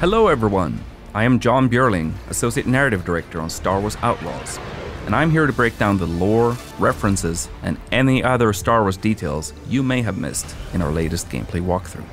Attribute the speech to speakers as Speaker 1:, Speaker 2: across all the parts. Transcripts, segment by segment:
Speaker 1: Hello everyone, I am John Bjorling, Associate Narrative Director on Star Wars Outlaws, and I'm here to break down the lore, references, and any other Star Wars details you may have missed in our latest gameplay walkthrough.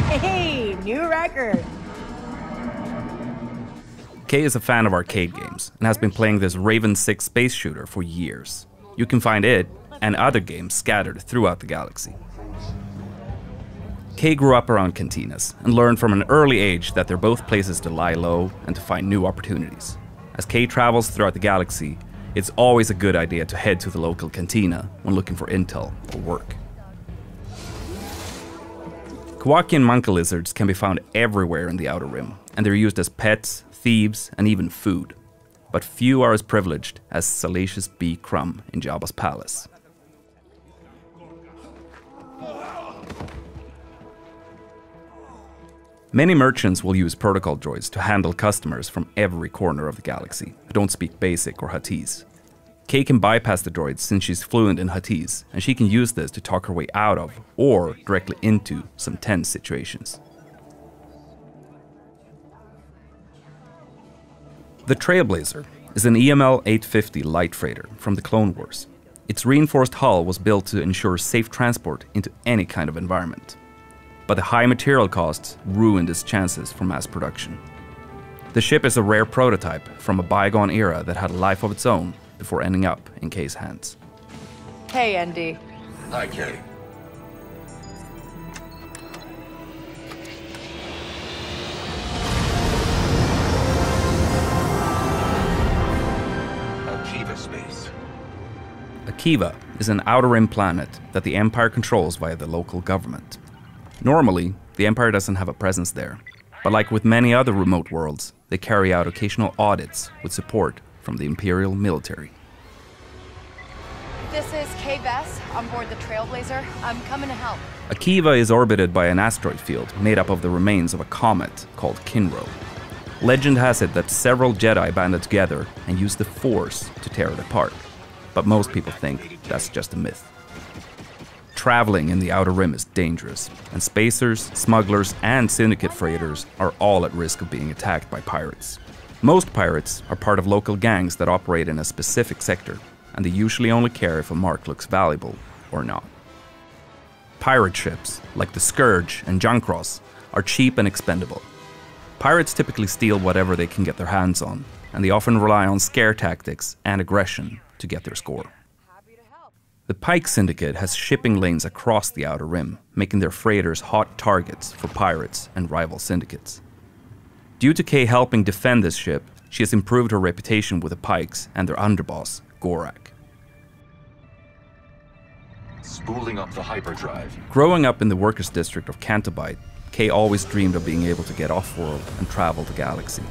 Speaker 2: Hey, new record!
Speaker 1: Kay is a fan of arcade games and has been playing this Raven 6 space shooter for years. You can find it and other games scattered throughout the galaxy. Kay grew up around cantinas and learned from an early age that they're both places to lie low and to find new opportunities. As Kay travels throughout the galaxy, it's always a good idea to head to the local cantina when looking for intel or work. Kowakian monka lizards can be found everywhere in the Outer Rim, and they're used as pets, thieves, and even food. But few are as privileged as Salacious B. Crumb in Jabba's palace. Many merchants will use protocol droids to handle customers from every corner of the galaxy who don't speak Basic or Huttese. Kay can bypass the droids since she's fluent in Huttese, and she can use this to talk her way out of, or directly into, some tense situations. The Trailblazer is an EML 850 light freighter from the Clone Wars. Its reinforced hull was built to ensure safe transport into any kind of environment. But the high material costs ruined its chances for mass production. The ship is a rare prototype from a bygone era that had a life of its own before ending up in Kay's hands.
Speaker 2: Hey, Andy.
Speaker 3: Hi, Kay. Akiva space.
Speaker 1: Akiva is an Outer Rim planet that the Empire controls via the local government. Normally, the Empire doesn't have a presence there, but like with many other remote worlds, they carry out occasional audits with support from the Imperial military.
Speaker 4: This is Kay Bess on board the Trailblazer. I'm coming to help.
Speaker 1: Akiva is orbited by an asteroid field made up of the remains of a comet called Kinro. Legend has it that several Jedi banded together and used the Force to tear it apart, but most people think that's just a myth. Traveling in the Outer Rim is dangerous, and spacers, smugglers, and syndicate freighters are all at risk of being attacked by pirates. Most pirates are part of local gangs that operate in a specific sector, and they usually only care if a mark looks valuable or not. Pirate ships, like the Scourge and Junkross, are cheap and expendable. Pirates typically steal whatever they can get their hands on, and they often rely on scare tactics and aggression to get their score. The Pike Syndicate has shipping lanes across the Outer Rim, making their freighters hot targets for pirates and rival syndicates. Due to Kay helping defend this ship, she has improved her reputation with the Pikes and their underboss, Gorak.
Speaker 3: Spooling up the hyperdrive.
Speaker 1: Growing up in the workers' district of Cantabite, Kay always dreamed of being able to get off-world and travel the galaxy.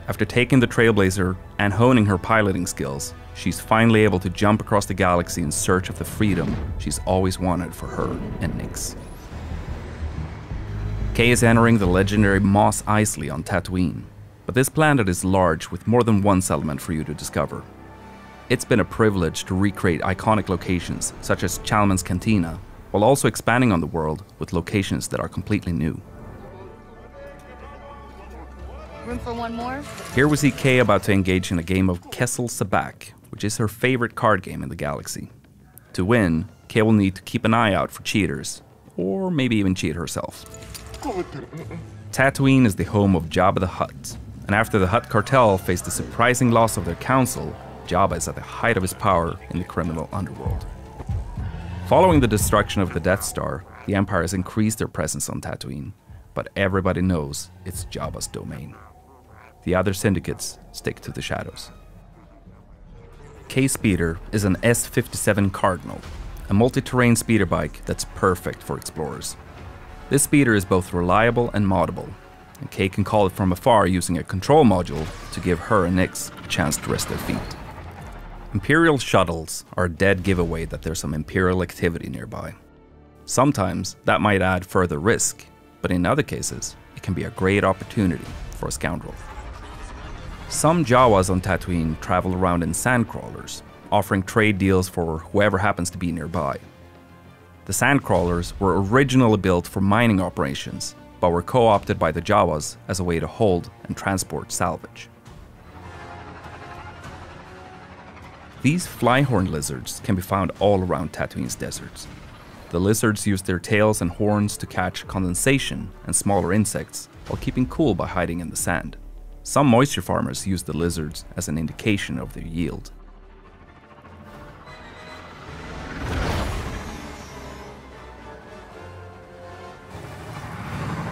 Speaker 1: After taking the Trailblazer and honing her piloting skills, she's finally able to jump across the galaxy in search of the freedom she's always wanted for her and Nix. Kay is entering the legendary Mos Eisley on Tatooine, but this planet is large with more than one settlement for you to discover. It's been a privilege to recreate iconic locations such as Chalmun's Cantina, while also expanding on the world with locations that are completely new.
Speaker 4: Room for one more?
Speaker 1: Here we see Kay about to engage in a game of Kessel Sabak, which is her favorite card game in the galaxy. To win, Kay will need to keep an eye out for cheaters, or maybe even cheat herself. Tatooine is the home of Jabba the Hutt, and after the Hutt cartel faced the surprising loss of their council, Jabba is at the height of his power in the criminal underworld. Following the destruction of the Death Star, the Empire has increased their presence on Tatooine, but everybody knows it's Jabba's domain. The other syndicates stick to the shadows. K-Speeder is an S57 Cardinal, a multi-terrain speeder bike that's perfect for explorers. This speeder is both reliable and moddable, and Kay can call it from afar using a control module to give her and Nix a chance to rest their feet. Imperial shuttles are a dead giveaway that there's some Imperial activity nearby. Sometimes that might add further risk, but in other cases, it can be a great opportunity for a scoundrel. Some Jawas on Tatooine travel around in sandcrawlers, offering trade deals for whoever happens to be nearby. The sandcrawlers were originally built for mining operations, but were co-opted by the Jawas as a way to hold and transport salvage. These flyhorn lizards can be found all around Tatooine's deserts. The lizards use their tails and horns to catch condensation and smaller insects while keeping cool by hiding in the sand. Some moisture farmers use the lizards as an indication of their yield.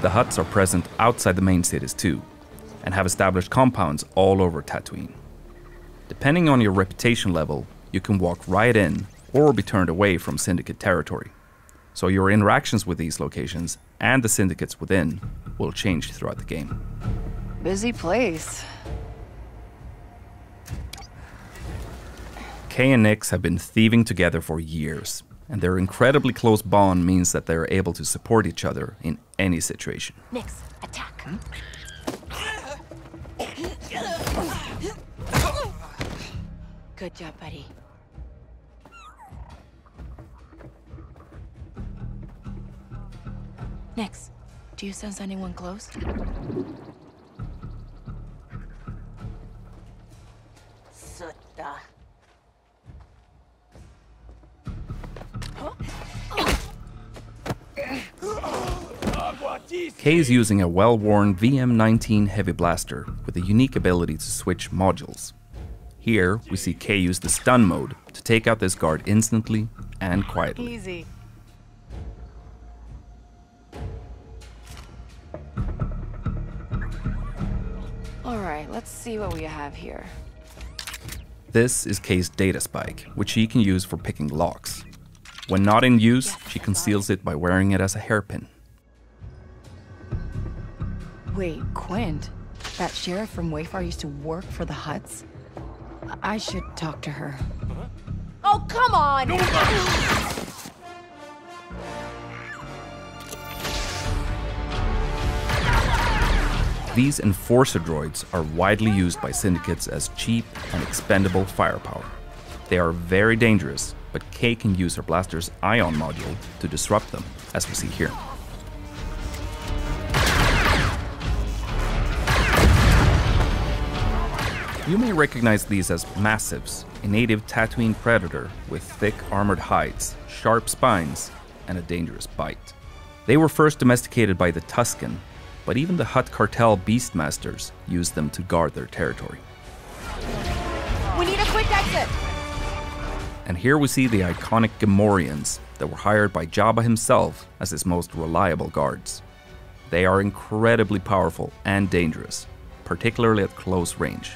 Speaker 1: The huts are present outside the main cities too, and have established compounds all over Tatooine. Depending on your reputation level, you can walk right in or be turned away from Syndicate territory. So your interactions with these locations and the syndicates within will change throughout the game.
Speaker 4: Busy place.
Speaker 1: Kay and Nix have been thieving together for years, and their incredibly close bond means that they are able to support each other in any situation.
Speaker 4: Nix, attack. Good job, buddy. Nix, do you sense anyone close? Sutta.
Speaker 1: Kay is using a well-worn VM-19 heavy blaster with a unique ability to switch modules. Here, we see Kay use the stun mode to take out this guard instantly and quietly.
Speaker 2: Easy.
Speaker 4: Alright, let's see what we have here.
Speaker 1: This is Kay's data spike, which she can use for picking locks. When not in use, she conceals it by wearing it as a hairpin.
Speaker 4: Wait, Quint? That sheriff from Wayfar used to work for the Hutts? I should talk to her.
Speaker 2: Oh, come on!
Speaker 1: These enforcer droids are widely used by syndicates as cheap and expendable firepower. They are very dangerous, but Kay can use her blaster's ion module to disrupt them, as we see here. You may recognize these as massives, a native Tatooine predator with thick armored hides, sharp spines, and a dangerous bite. They were first domesticated by the Tusken, but even the Hutt cartel beastmasters used them to guard their territory.
Speaker 2: We need a quick exit!
Speaker 1: And here we see the iconic Gamorreans that were hired by Jabba himself as his most reliable guards. They are incredibly powerful and dangerous, particularly at close range.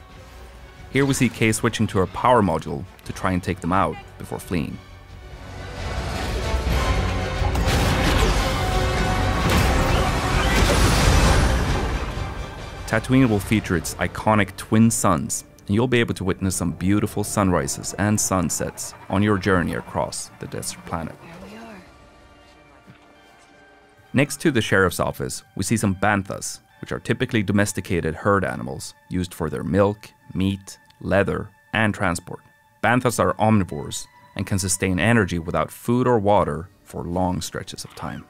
Speaker 1: Here we see Kay switching to her power module to try and take them out before fleeing. Tatooine will feature its iconic twin suns, and you'll be able to witness some beautiful sunrises and sunsets on your journey across the desert planet.
Speaker 4: There we are.
Speaker 1: Next to the sheriff's office, we see some banthas, which are typically domesticated herd animals used for their milk, meat, leather, and transport. Banthas are omnivores and can sustain energy without food or water for long stretches of time.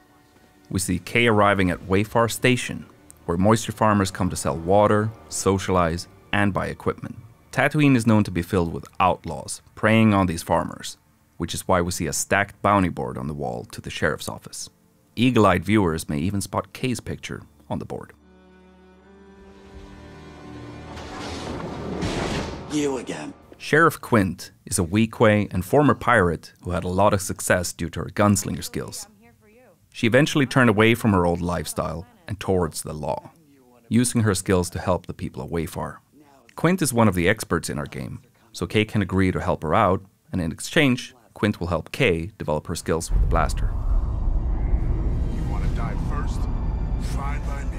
Speaker 1: We see Kay arriving at Wayfar Station, where moisture farmers come to sell water, socialize, and buy equipment. Tatooine is known to be filled with outlaws preying on these farmers, which is why we see a stacked bounty board on the wall to the sheriff's office. Eagle-eyed viewers may even spot Kay's picture on the board.
Speaker 5: You again.
Speaker 1: Sheriff Quint is a Weequay and former pirate who had a lot of success due to her gunslinger skills. She eventually turned away from her old lifestyle and towards the law, using her skills to help the people of Wayfar. Quint is one of the experts in our game, so Kay can agree to help her out, and in exchange, Quint will help Kay develop her skills with the blaster.
Speaker 6: You want to die first? Fine by me.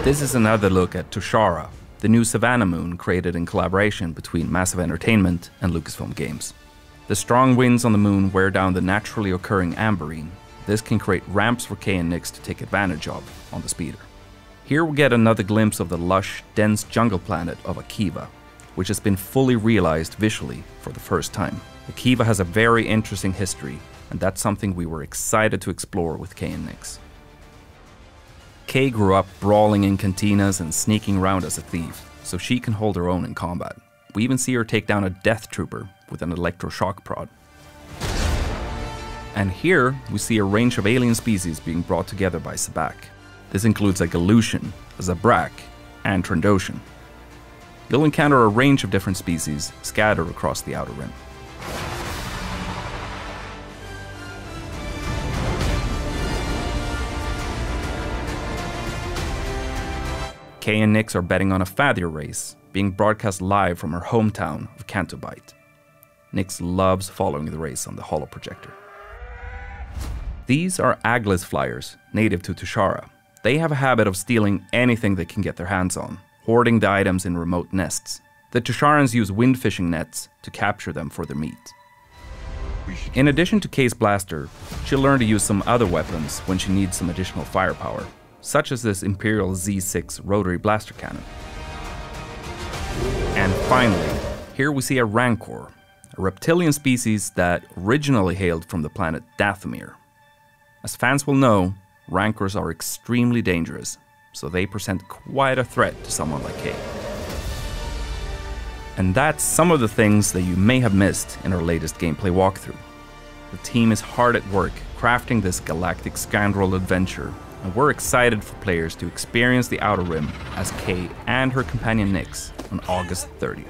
Speaker 1: This is another look at Toshara, the new Savannah moon created in collaboration between Massive Entertainment and Lucasfilm Games. The strong winds on the moon wear down the naturally occurring amberine. This can create ramps for Kay and Nix to take advantage of on the speeder. Here we get another glimpse of the lush, dense jungle planet of Akiva, which has been fully realized visually for the first time. Akiva has a very interesting history, and that's something we were excited to explore with Kay and Nix. Kay grew up brawling in cantinas and sneaking around as a thief, so she can hold her own in combat. We even see her take down a death trooper with an electroshock prod. And here, we see a range of alien species being brought together by Sabak. This includes a Galushan, a Zabrak, and Trandoshan. You'll encounter a range of different species scattered across the Outer Rim. Kay and Nix are betting on a Fathier race, being broadcast live from her hometown of Cantobite. Nix loves following the race on the holoprojector. These are Aglis flyers, native to Tushara. They have a habit of stealing anything they can get their hands on, hoarding the items in remote nests. The Tusharans use wind fishing nets to capture them for their meat. In addition to Kay's blaster, she'll learn to use some other weapons when she needs some additional firepower, such as this Imperial Z6 rotary blaster cannon. And finally, here we see a Rancor, a reptilian species that originally hailed from the planet Dathomir. As fans will know, Rancors are extremely dangerous, so they present quite a threat to someone like Kay. And that's some of the things that you may have missed in our latest gameplay walkthrough. The team is hard at work crafting this galactic scoundrel adventure, and we're excited for players to experience the Outer Rim as Kay and her companion Nix on August 30th.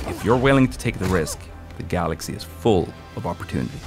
Speaker 1: If you're willing to take the risk, the galaxy is full of opportunity.